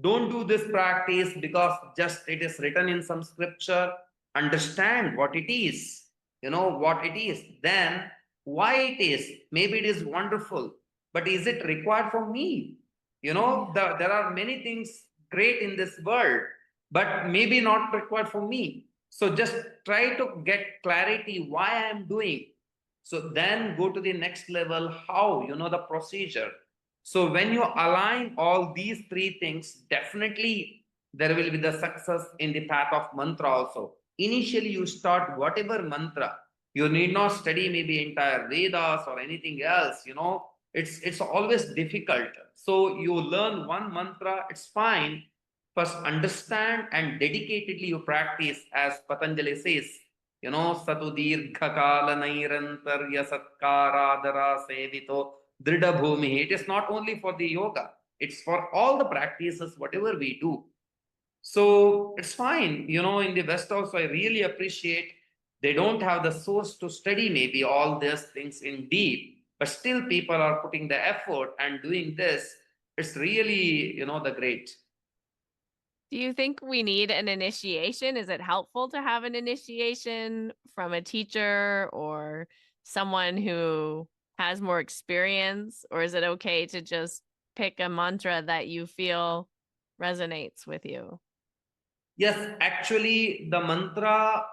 Don't do this practice because just it is written in some scripture. Understand what it is. You know what it is. Then why it is. Maybe it is wonderful, but is it required for me? Yeah. There are many things great in this world, but maybe not required for me. So just try to get clarity why I am doing. So then go to the next level, how, the procedure. So when you align all these three things, definitely there will be the success in the path of mantra also. Initially, you start whatever mantra. You need not study maybe entire Vedas or anything else. It's always difficult. So you learn one mantra, it's fine. First, understand and dedicatedly you practice, as Patanjali says. Satu dirghakala nairantarya satkaradara sevito drida bhumi. It is not only for the yoga, it's for all the practices, whatever we do. So it's fine. In the West also, I really appreciate they don't have the source to study maybe all these things in deep, but still people are putting the effort and doing this. It's really, the great. Do you think we need an initiation? Is it helpful to have an initiation from a teacher or someone who has more experience? Or is it okay to just pick a mantra that you feel resonates with you? Yes, actually, the mantra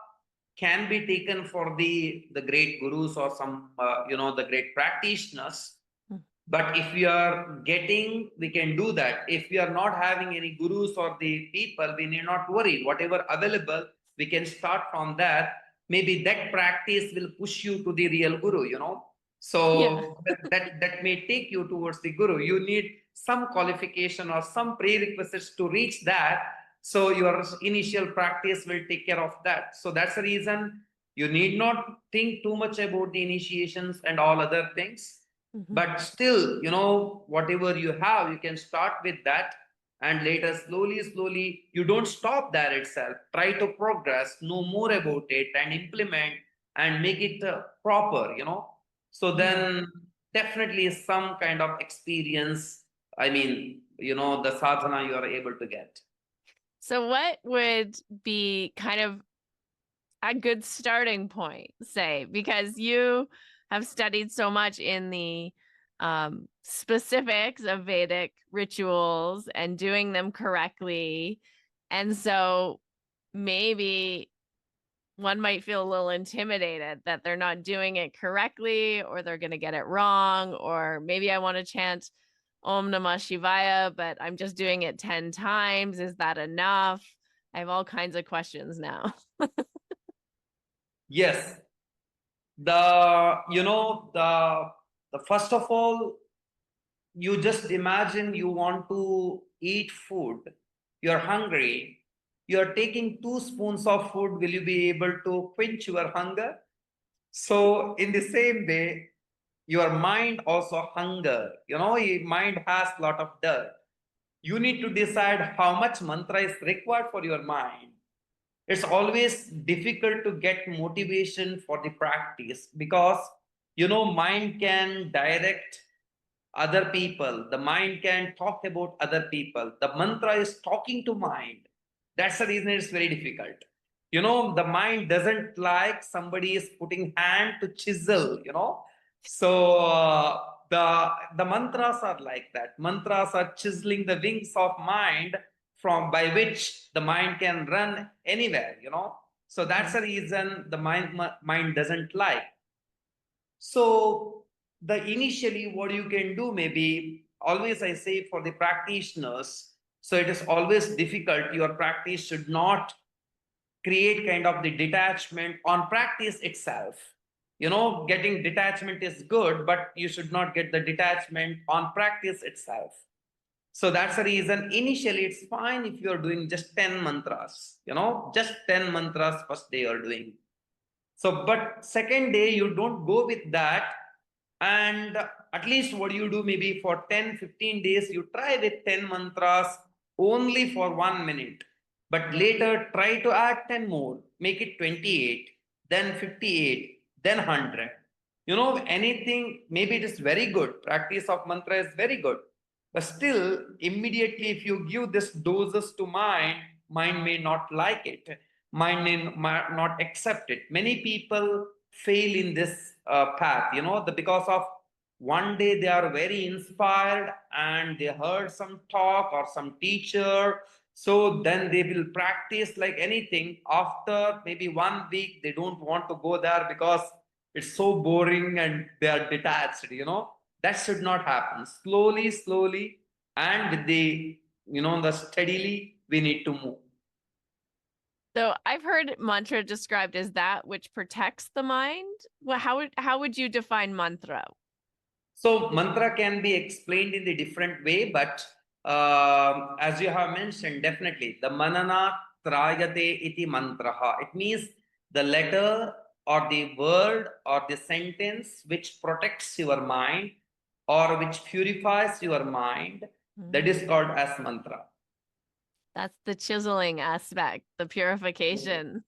can be taken for the great gurus or some the great practitioners. Mm. But if we are getting, we can do that. If we are not having any gurus or the people, we need not worry. Whatever available, we can start from that. Maybe that practice will push you to the real guru. Yeah. So that may take you towards the guru. You need some qualification or some prerequisites to reach that. So your initial practice will take care of that. So that's the reason you need not think too much about the initiations and all other things. Mhm. But still, whatever you have, you can start with that, and later slowly you don't stop there itself. Try to progress, know more about it and implement and make it proper. So Yeah. then definitely some kind of experience, I mean, the sadhana you are able to get. So, what would be kind of a good starting point, say, because you have studied so much in the specifics of Vedic rituals and doing them correctly. And so maybe one might feel a little intimidated that they're not doing it correctly or they're going to get it wrong. Or maybe I want to chant Om Namah Shivaya, but I'm just doing it 10 times. Is that enough? I have all kinds of questions now. Yes, the first of all, you just imagine you want to eat food, you're hungry, you're taking 2 spoons of food, will you be able to quench your hunger? So in the same way, your mind also hunger. Your mind has a lot of dirt. You need to decide how much mantra is required for your mind. It's always difficult to get motivation for the practice because mind can direct other people. The mind can talk about other people. The mantra is talking to mind. That's the reason it's very difficult. The mind doesn't like somebody is putting hand to chisel. So the mantras are like that. Mantras are chiseling the wings of mind from by which the mind can run anywhere. So that's the reason the mind doesn't like. So the initially what you can do, maybe always I say for the practitioners, so it is always difficult. Your practice should not create kind of the detachment on practice itself. Getting detachment is good, but you should not get the detachment on practice itself. So that's the reason initially it's fine if you're doing just 10 mantras, just 10 mantras first day you're doing. So, but second day you don't go with that, and at least what you do, maybe for 10-15 days, you try with 10 mantras only for 1 minute. But later try to add 10 more, make it 28, then 58, then 100. Anything, maybe it is very good. Practice of mantra is very good. But still, immediately if you give this doses to mind may not like it. Mind may not accept it. Many people fail in this path, because of one day they are very inspired and they heard some talk or some teacher. So then they will practice like anything. After maybe 1 week, they don't want to go there because it's so boring and they are detached. That should not happen. Slowly, and with the steadily, we need to move. So I've heard mantra described as that which protects the mind. Well, how would you define mantra? So mantra can be explained in the different way, but as you have mentioned, definitely the manana trayate iti mantraha. It means the letter or the word or the sentence which protects your mind or which purifies your mind. That is called as mantra. That's the chiseling aspect, the purification.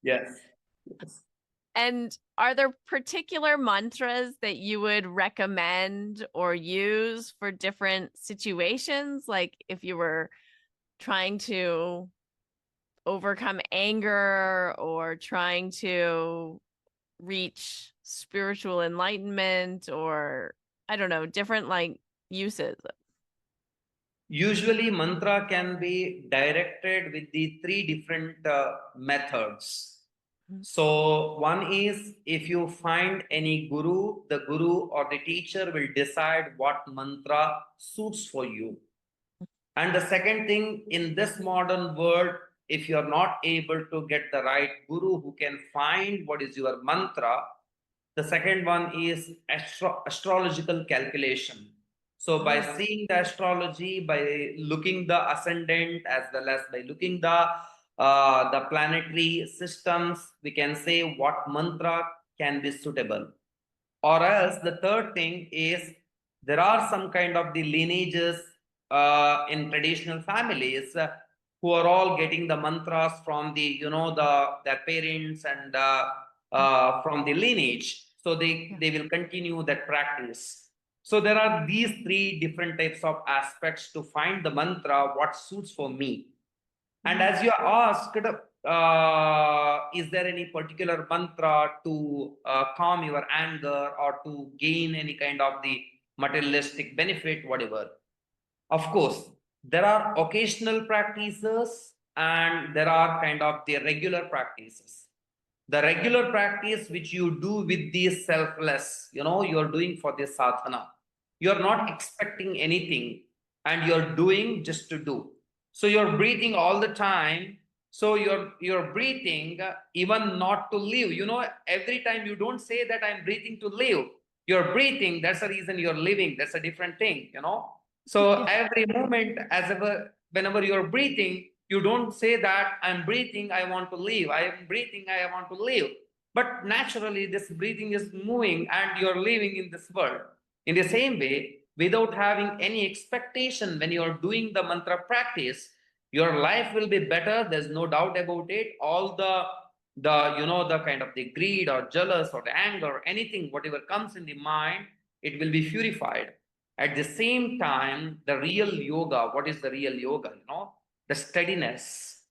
Yes. Yes. And are there particular mantras that you would recommend or use for different situations? Like if you were trying to overcome anger or trying to reach spiritual enlightenment, or I don't know, different like uses. Usually, mantra can be directed with the three different methods. So, one is if you find any guru, the guru or the teacher will decide what mantra suits for you. And the second thing, in this modern world, if you are not able to get the right guru who can find what is your mantra, the second one is astrological calculation. So by seeing the astrology, by looking the ascendant as well as by looking the planetary systems, we can say what mantra can be suitable. Or else the third thing is there are some kind of the lineages in traditional families who are all getting the mantras from their parents and from the lineage. So they will continue that practice. So there are these three different types of aspects to find the mantra what suits for me. And as you asked, is there any particular mantra to calm your anger or to gain any kind of the materialistic benefit, whatever? Of course, there are occasional practices and there are kind of the regular practices. The regular practice which you do with the selfless, you're doing for the sadhana. You're not expecting anything and you're doing just to do. So you're breathing all the time. So you're breathing even not to live. Every time you don't say that I'm breathing to live. You're breathing. That's the reason you're living. That's a different thing. So every moment, whenever you're breathing, you don't say that I'm breathing, I want to live. I am breathing, I want to live. But naturally, this breathing is moving and you're living in this world. In the same way, without having any expectation, when you're doing the mantra practice, your life will be better. There's no doubt about it. All the kind of the greed or jealous or the anger or anything, whatever comes in the mind, it will be purified. At the same time, the real yoga, what is the real yoga? The steadiness,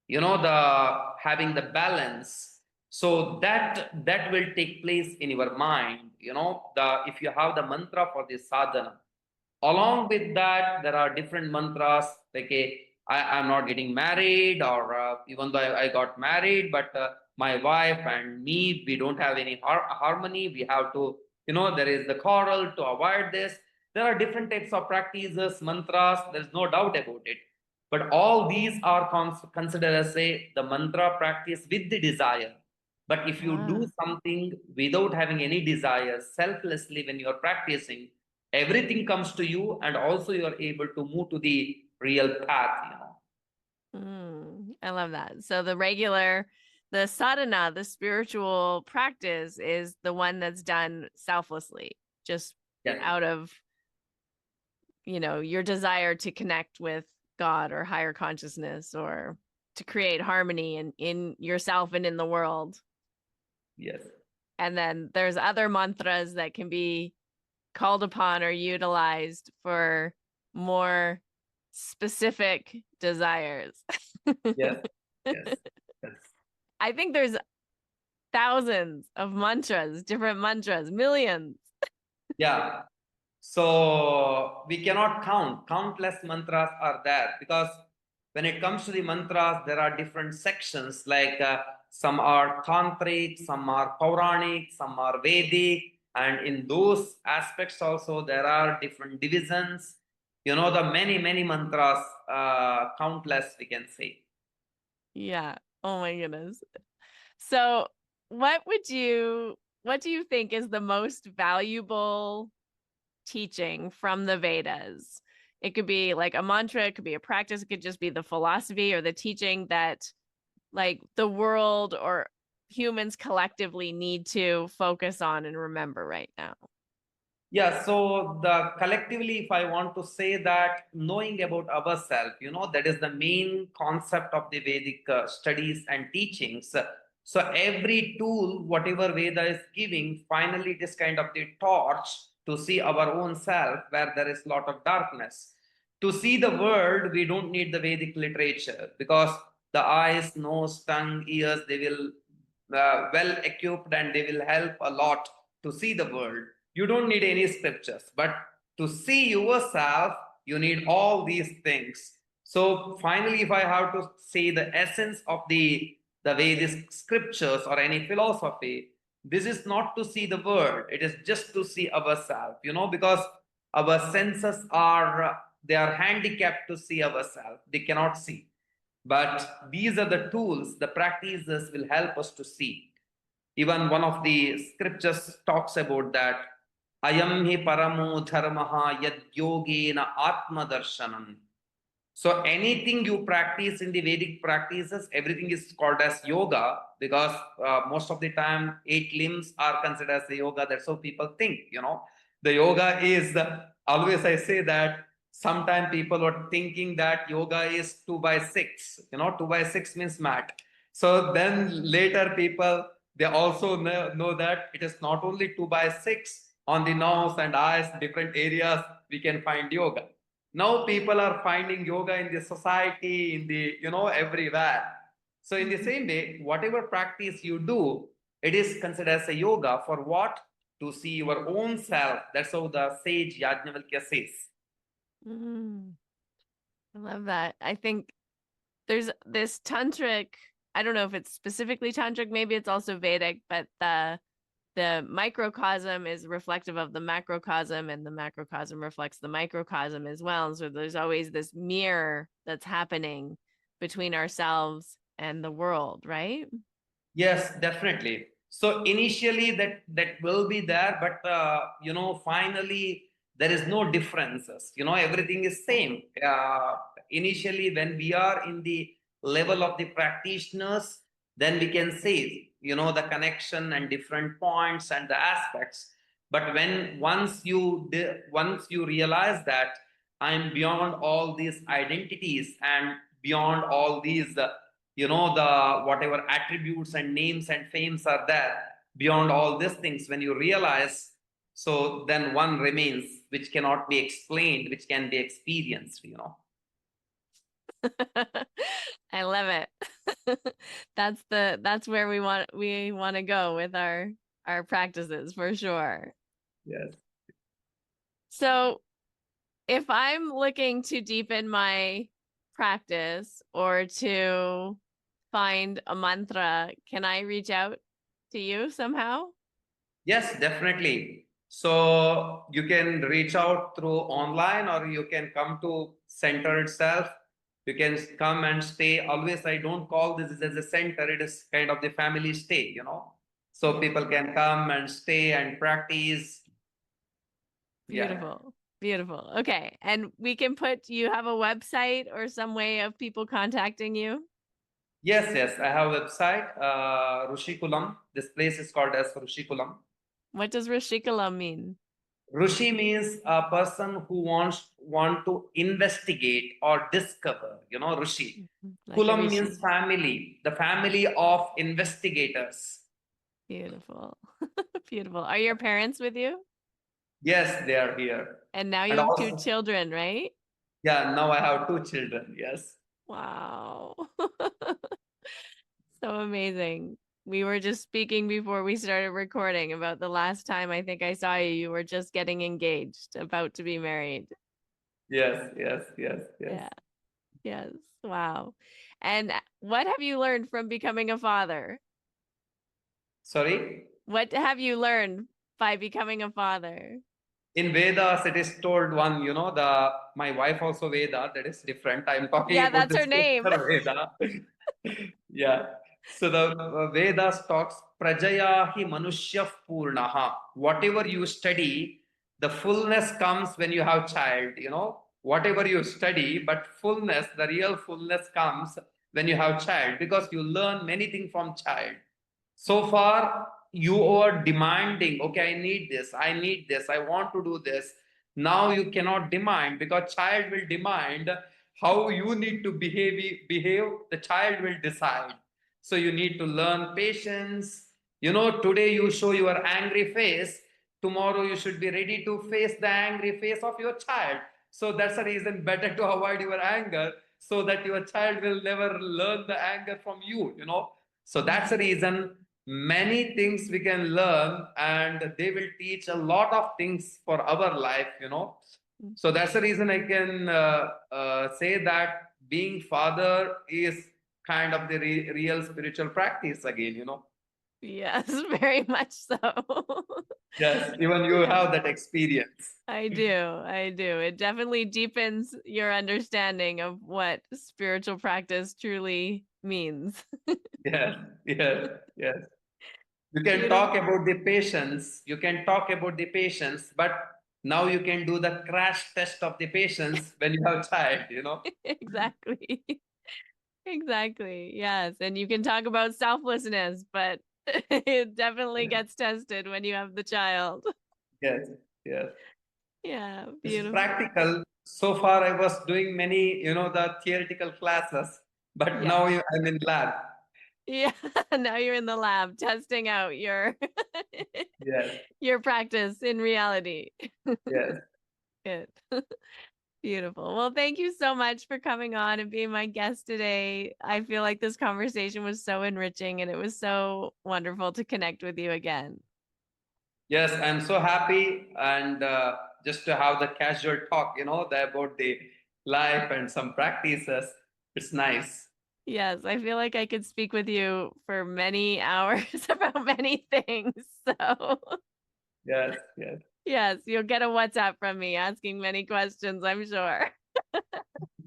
the having the balance. So that will take place in your mind. If you have the mantra for this sadhana, along with that, there are different mantras like I'm not getting married, or even though I got married, but my wife and me, we don't have any harmony. We have to, there is the quarrel to avoid this. There are different types of practices, mantras. There's no doubt about it. But all these are considered as the mantra practice with the desire. But if you do something without having any desire, selflessly, when you're practicing, everything comes to you, and also you are able to move to the real path. I love that. So the sadhana, the spiritual practice, is the one that's done selflessly, just out of, your desire to connect with God or higher consciousness, or to create harmony in yourself and in the world. Yes. And then there's other mantras that can be called upon or utilized for more specific desires. Yes. Yes. Yes. I think there's thousands of mantras, different mantras, millions. Yeah. So we cannot count. Countless mantras are there, because when it comes to the mantras, there are different sections, like some are tantric, some are Puranic, some are Vedic. And in those aspects also, there are different divisions. The many mantras, countless, we can say. Yeah. Oh my goodness. So what do you think is the most valuable teaching from the Vedas? It could be like a mantra, it could be a practice, it could just be the philosophy or the teaching that like the world or humans collectively need to focus on and remember right now. Yeah, so the collectively, if I want to say that, knowing about ourselves, that is the main concept of the Vedic studies and teachings. So every tool, whatever Veda is giving, finally it is kind of the torch to see our own self where there is a lot of darkness. To see the world, we don't need the Vedic literature, because the eyes, nose, tongue, ears, they will well equipped, and they will help a lot to see the world. You don't need any scriptures, but to see yourself, you need all these things. So finally, if I have to say the essence of the Vedic scriptures or any philosophy, this is not to see the world, it is just to see ourselves, because our senses are they are handicapped to see ourselves, they cannot see. But these are the tools, the practices will help us to see. Even one of the scriptures talks about that. Ayam hi paramo dharmaha yad yogena atma darshanam. So anything you practice in the Vedic practices, everything is called as yoga, because most of the time 8 limbs are considered as the yoga. That's how people think. The yoga is always I say that sometimes people were thinking that yoga is 2 by 6. 2 by 6 means mat. So then later people, they also know that it is not only 2 by 6 on the nose and eyes, different areas we can find yoga. Now people are finding yoga in the society, in the everywhere. So in the same way, whatever practice you do, it is considered as a yoga. For what? To see your own self. That's how the sage Yajnavalkya says. I love that. I think there's this tantric, I don't know if it's specifically tantric, maybe it's also Vedic, but the microcosm is reflective of the macrocosm, and the macrocosm reflects the microcosm as well. And so there's always this mirror that's happening between ourselves and the world, right? Yes, definitely. So initially that will be there, but finally there is no differences. Everything is same. Initially, when we are in the level of the practitioners, then we can see the connection and different points and the aspects. But when once you realize that I'm beyond all these identities and beyond all these the whatever attributes and names and fames are there, beyond all these things, when you realize, So then one remains, which cannot be explained, which can be experienced, you know. I love it. That's where we want to go with our practices for sure. Yes. So if I'm looking to deepen my practice or to find a mantra, can I reach out to you somehow? Yes, definitely. So you can reach out through online or you can come to center itself. You can come and stay. Always, I don't call this as a center. It is kind of the family stay, you know. So Yeah. people can come and stay and practice. Yeah. Beautiful. Beautiful. Okay. And you have a website or some way of people contacting you? Yes, yes. I have a website, Rishikulam. This place is called as Rishikulam. What does Rishikulam mean? Rishi means a person who want to investigate or discover, you know, Rishi. Like a Kulam means Rishi. family, the family of investigators. Beautiful. Beautiful. Are your parents with you? Yes, they are here. And now you And have two also, children, right? yeah, now I have two children. Yes. Wow. So amazing. We were just speaking before we started recording about the last time I think I saw you. You were just getting engaged, about to be married. Yes, yes, yes, yes. Yeah. Yes. Wow. And what have you learned from becoming a father? Sorry. What have you learned by becoming a father? In Vedas, it is told one, you know, the my wife also Veda, that is different. I'm talking Yeah, about that's the her name. scripture Veda. Yeah. So the Vedas talks Prajayahi Manushya Purnaha. Whatever you study, the fullness comes when you have child, you know. Whatever you study, but fullness, the real fullness comes when you have child, because you learn many things from child. So far you are demanding, okay, I need this, I want to do this. Now you cannot demand, because child will demand. How you need to behave, the child will decide. So you need to learn patience. You know, today you show your angry face, tomorrow you should be ready to face the angry face of your child. So that's the reason better to avoid your anger, so that your child will never learn the anger from you, you know. So that's the reason many things we can learn, and they will teach a lot of things for our life, you know. So that's the reason I can say that being father is kind of the real spiritual practice again, you know. Yes, very much so. Yes, even you Yeah, have that experience. I do. I do. It definitely deepens your understanding of what spiritual practice truly means. Yes, yes, yes. You can talk Beautiful. about the patience, you can talk about the patience, but now you can do the crash test of the patience when you have child, you know. Exactly. Exactly. Yes. And you can talk about selflessness, but it definitely gets tested when you have the child. Yes, yes. Yeah, It's beautiful. practical. So far, I was doing many, you know, the theoretical classes, but Yeah. now I'm in lab. Yeah. Now you're in the lab testing out your Yes, your practice in reality. yes, Good. Beautiful. Well, thank you so much for coming on and being my guest today. I feel like this conversation was so enriching and it was so wonderful to connect with you again. yes. I'm so happy, and just to have the casual talk, you know, about the life and some practices. It's nice. Yes, I feel like I could speak with you for many hours about many things. So, Yes, yes, yes, you'll get a WhatsApp from me asking many questions, I'm sure.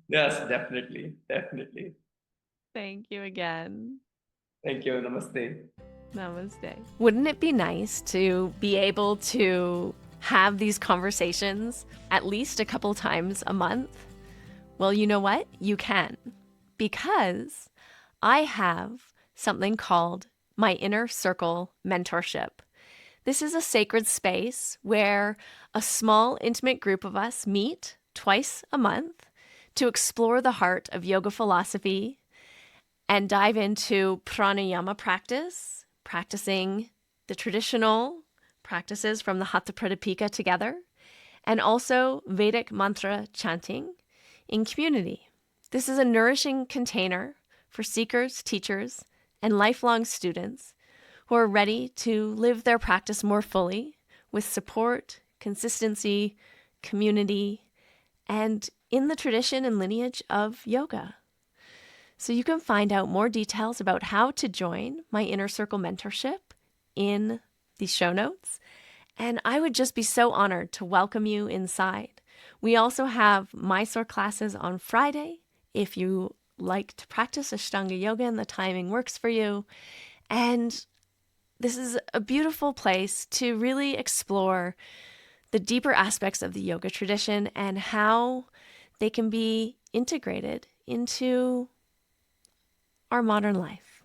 yes. Definitely, definitely. Thank you again. Thank you. Namaste. Namaste. Wouldn't it be nice to be able to have these conversations at least a couple times a month? Well, you know what? You can, because I have something called my Inner Circle Mentorship. This is a sacred space where a small, intimate group of us meet twice a month to explore the heart of yoga philosophy and dive into pranayama practice, practicing the traditional practices from the Hatha Pradipika together, and also Vedic mantra chanting in community. This is a nourishing container for seekers, teachers, and lifelong students who are ready to live their practice more fully with support, consistency, community, and in the tradition and lineage of yoga. So you can find out more details about how to join my Inner Circle mentorship in the show notes. And I would just be so honored to welcome you inside. We also have Mysore classes on Friday if you like to practice Ashtanga Yoga and the timing works for you. And this is a beautiful place to really explore the deeper aspects of the yoga tradition and how they can be integrated into our modern life.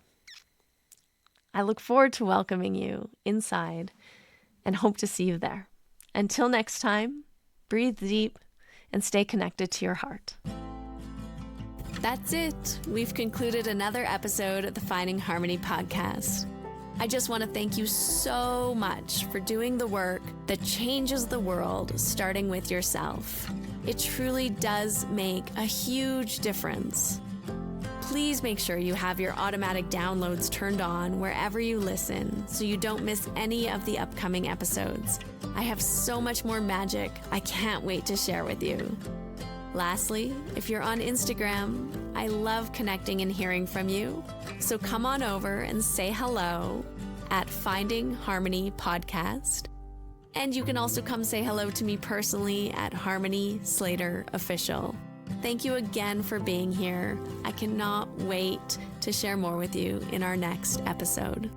I look forward to welcoming you inside and hope to see you there. Until next time, breathe deep and stay connected to your heart. That's it. We've concluded another episode of the Finding Harmony podcast. I just want to thank you so much for doing the work that changes the world, starting with yourself. It truly does make a huge difference. Please make sure you have your automatic downloads turned on wherever you listen so you don't miss any of the upcoming episodes. I have so much more magic I can't wait to share with you. Lastly, if you're on Instagram, I love connecting and hearing from you. So come on over and say hello at Finding Harmony Podcast. And you can also come say hello to me personally at Harmony Slater Official. Thank you again for being here. I cannot wait to share more with you in our next episode.